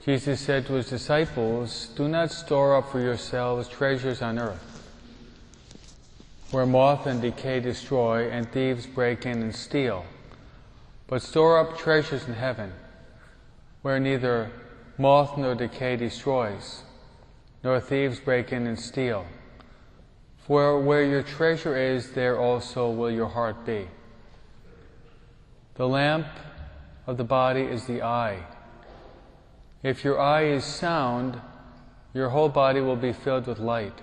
Jesus said to his disciples, "Do not store up for yourselves treasures on earth, where moth and decay destroy and thieves break in and steal, but store up treasures in heaven, where neither moth nor decay destroys, nor thieves break in and steal. For where your treasure is, there also will your heart be. The lamp of the body is the eye. If your eye is sound, your whole body will be filled with light.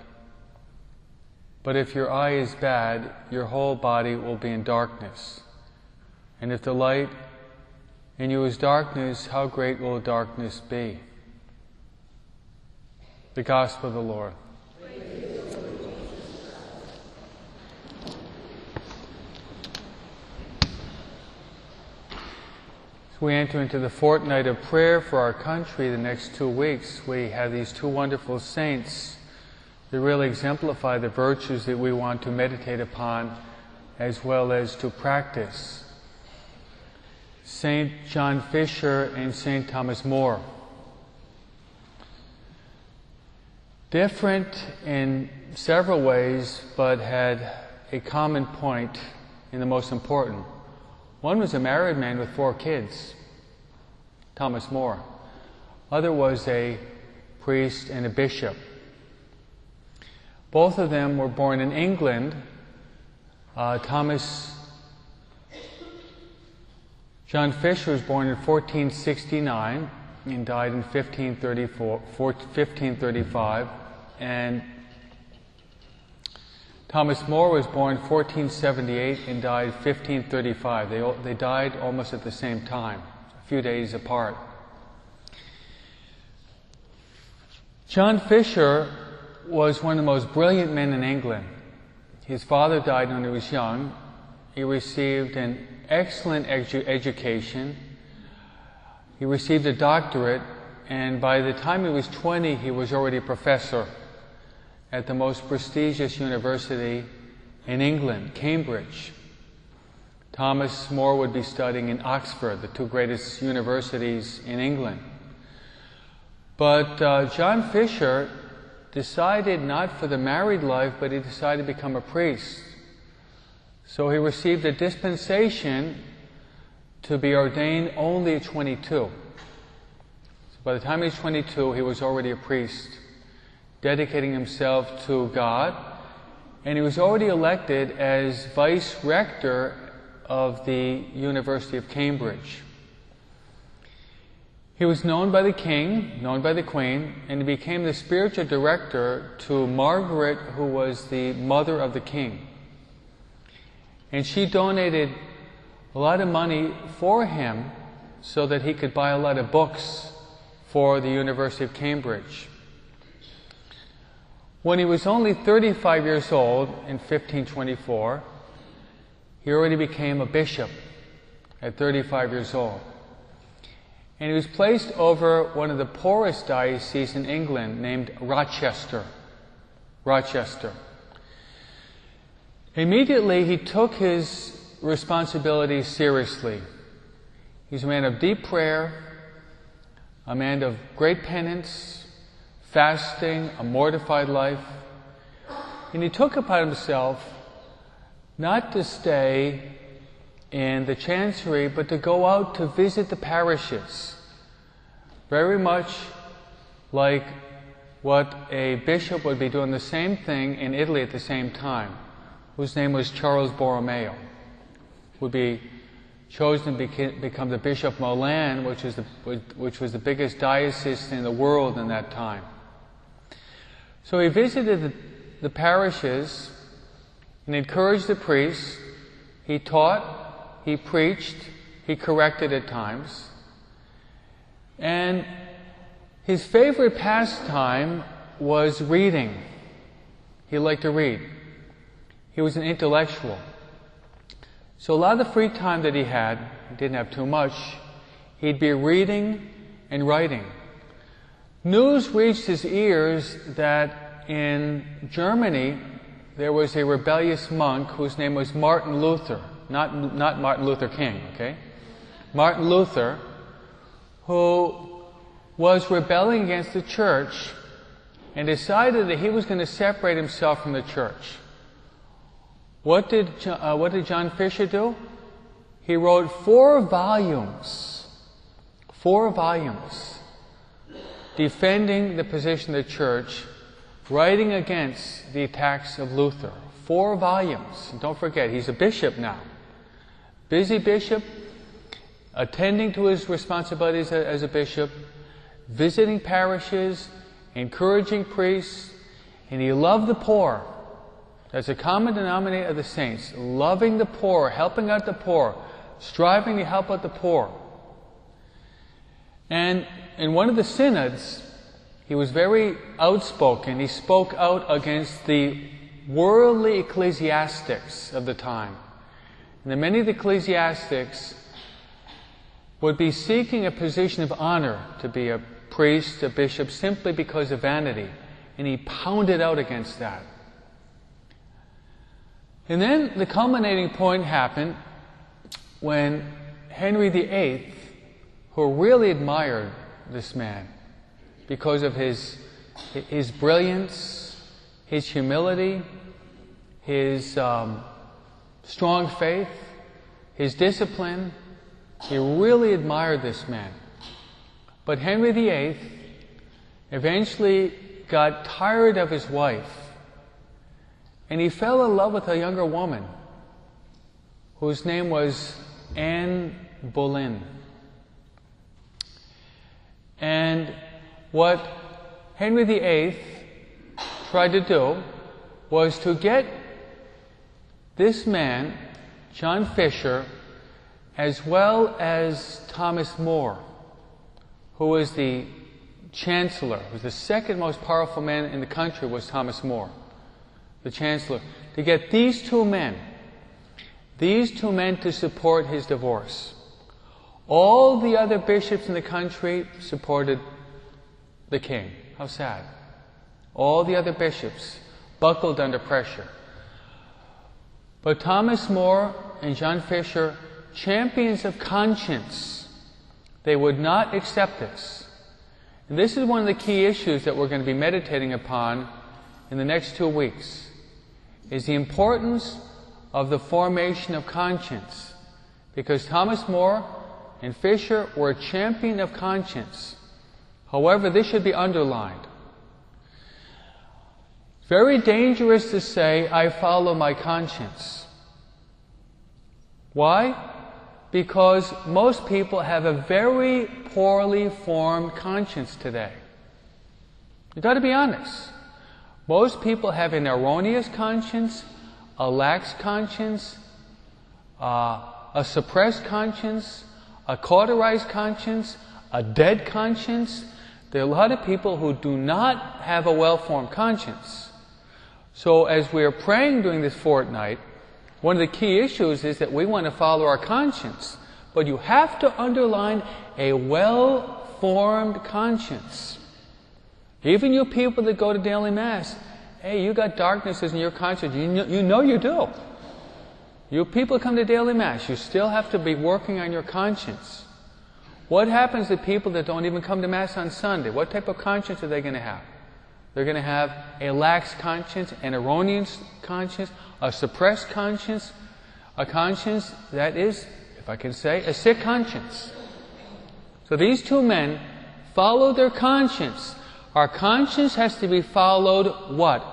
But if your eye is bad, your whole body will be in darkness. And if the light in you is darkness, how great will darkness be?" The Gospel of the Lord. We enter into the fortnight of prayer for our country. The next 2 weeks, we have these two wonderful saints that really exemplify the virtues that we want to meditate upon as well as to practice. Saint John Fisher and Saint Thomas More. Different in several ways, but had a common point in the most important. One was a married man with 4 kids, Thomas More. Other was a priest and a bishop. Both of them were born in England. John Fisher was born in 1469 and died in 1535. And Thomas More was born 1478 and died 1535. They died almost at the same time, a few days apart. John Fisher was one of the most brilliant men in England. His father died when he was young. He received an excellent education. He received a doctorate, and by the time he was 20, he was already a professor at the most prestigious university in England, Cambridge. Thomas More would be studying in Oxford, the 2 greatest universities in England. But John Fisher decided not for the married life, but he decided to become a priest. So he received a dispensation to be ordained only at 22. So by the time he was 22, he was already a priest, dedicating himself to God, and he was already elected as vice rector of the University of Cambridge. He was known by the king, known by the queen, and he became the spiritual director to Margaret, who was the mother of the king. And she donated a lot of money for him so that he could buy a lot of books for the University of Cambridge. When he was only 35 years old, in 1524, he already became a bishop at 35 years old. And he was placed over one of the poorest dioceses in England named Rochester. Immediately, he took his responsibilities seriously. He's a man of deep prayer, a man of great penance, fasting, a mortified life. And he took upon himself not to stay in the chancery, but to go out to visit the parishes. Very much like what a bishop would be doing the same thing in Italy at the same time, whose name was Charles Borromeo, would be chosen to become the Bishop of Milan, which was the biggest diocese in the world in that time. So he visited the parishes and encouraged the priests. He taught, he preached, he corrected at times. And his favorite pastime was reading. He liked to read. He was an intellectual. So a lot of the free time that he didn't have too much, he'd be reading and writing. News reached his ears that in Germany there was a rebellious monk whose name was Martin Luther. Not Martin Luther King, okay? Martin Luther, who was rebelling against the church and decided that he was going to separate himself from the church. What did John Fisher do? He wrote 4 volumes defending the position of the church, writing against the attacks of Luther. 4 volumes. And don't forget, he's a bishop now. Busy bishop, attending to his responsibilities as a bishop, visiting parishes, encouraging priests, and he loved the poor. That's a common denominator of the saints. Loving the poor, helping out the poor, striving to help out the poor. And in one of the synods, he was very outspoken. He spoke out against the worldly ecclesiastics of the time. And many of the ecclesiastics would be seeking a position of honor to be a priest, a bishop, simply because of vanity. And he pounded out against that. And then the culminating point happened when Henry VIII, who really admired this man because of his brilliance, his humility, his strong faith, his discipline, he really admired this man. But Henry VIII eventually got tired of his wife, and he fell in love with a younger woman whose name was Anne Boleyn. And what Henry VIII tried to do was to get this man, John Fisher, as well as Thomas More, who was the chancellor, who was the second most powerful man in the country, was Thomas More, the chancellor, to get these two men to support his divorce. All the other bishops in the country supported the king. How sad. All the other bishops buckled under pressure. But Thomas More and John Fisher, champions of conscience, they would not accept this. And this is one of the key issues that we're going to be meditating upon in the next 2 weeks, is the importance of the formation of conscience. Because Thomas More and Fisher were a champion of conscience. However, this should be underlined. Very dangerous to say, I follow my conscience. Why? Because most people have a very poorly formed conscience today. You've got to be honest. Most people have an erroneous conscience, a lax conscience, a suppressed conscience, a cauterized conscience, a dead conscience. There are a lot of people who do not have a well-formed conscience. So as we are praying during this fortnight, one of the key issues is that we want to follow our conscience. But you have to underline a well-formed conscience. Even you people that go to daily Mass, hey, you got darknesses in your conscience. You know you do. You people come to daily Mass, you still have to be working on your conscience. What happens to people that don't even come to Mass on Sunday? What type of conscience are they going to have? They're going to have a lax conscience, an erroneous conscience, a suppressed conscience, a conscience that is, if I can say, a sick conscience. So these two men followed their conscience. Our conscience has to be followed what?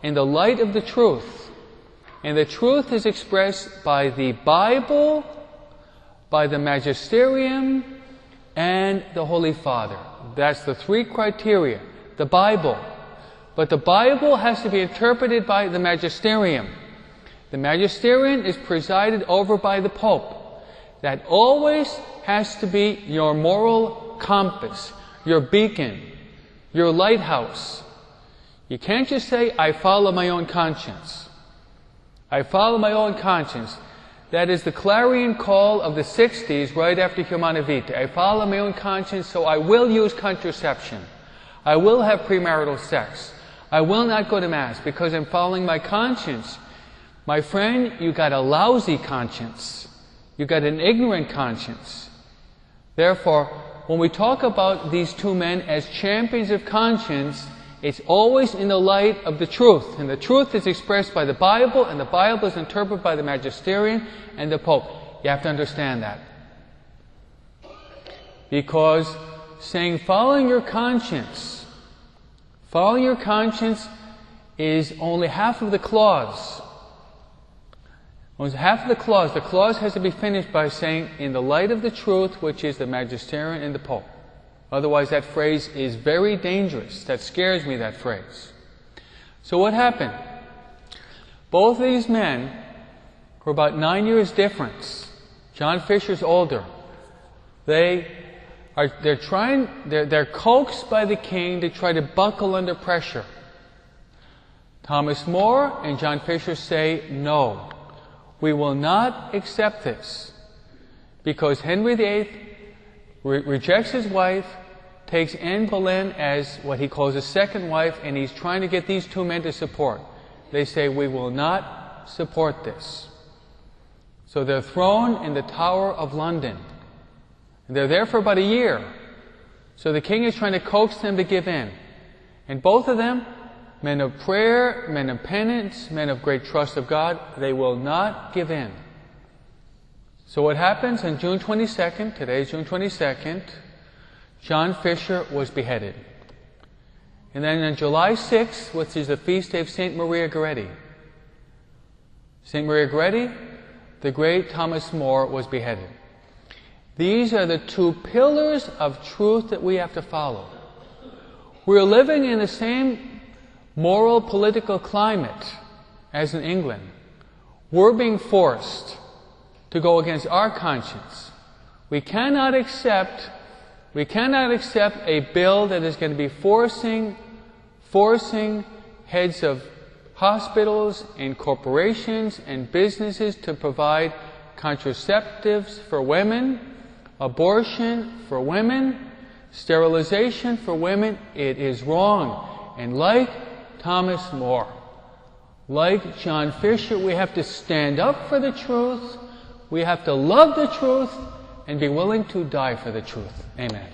In the light of the truth. And the truth is expressed by the Bible, by the Magisterium, and the Holy Father. That's the 3 criteria. The Bible. But the Bible has to be interpreted by the Magisterium. The Magisterium is presided over by the Pope. That always has to be your moral compass, your beacon, your lighthouse. You can't just say, I follow my own conscience. I follow my own conscience. That is the clarion call of the 60s right after Humana Vitae. I follow my own conscience, so I will use contraception. I will have premarital sex. I will not go to Mass because I'm following my conscience. My friend, you got a lousy conscience. You got an ignorant conscience. Therefore, when we talk about these two men as champions of conscience, it's always in the light of the truth. And the truth is expressed by the Bible, and the Bible is interpreted by the Magisterium and the Pope. You have to understand that. Because saying following your conscience is only half of the clause. Only half of the clause. The clause has to be finished by saying, in the light of the truth, which is the Magisterium and the Pope. Otherwise, that phrase is very dangerous. That scares me, that phrase. So what happened? Both of these men were about 9 years difference. John Fisher's older. They're coaxed by the king to try to buckle under pressure. Thomas More and John Fisher say, no, we will not accept this. Because Henry VIII rejects his wife, takes Anne Boleyn as what he calls a second wife, and he's trying to get these two men to support. They say, we will not support this. So they're thrown in the Tower of London. They're there for about a year. So the king is trying to coax them to give in. And both of them, men of prayer, men of penance, men of great trust of God, they will not give in. So what happens on June 22nd, today is June 22nd, John Fisher was beheaded. And then on July 6th, which is the feast day of St. Maria Goretti, St. Maria Goretti, the great Thomas More, was beheaded. These are the two pillars of truth that we have to follow. We're living in the same moral political climate as in England. We're being forced to go against our conscience. We cannot accept a bill that is going to be forcing heads of hospitals and corporations and businesses to provide contraceptives for women, abortion for women, sterilization for women. It is wrong. And like Thomas More, like John Fisher, we have to stand up for the truth. We have to love the truth and be willing to die for the truth. Amen.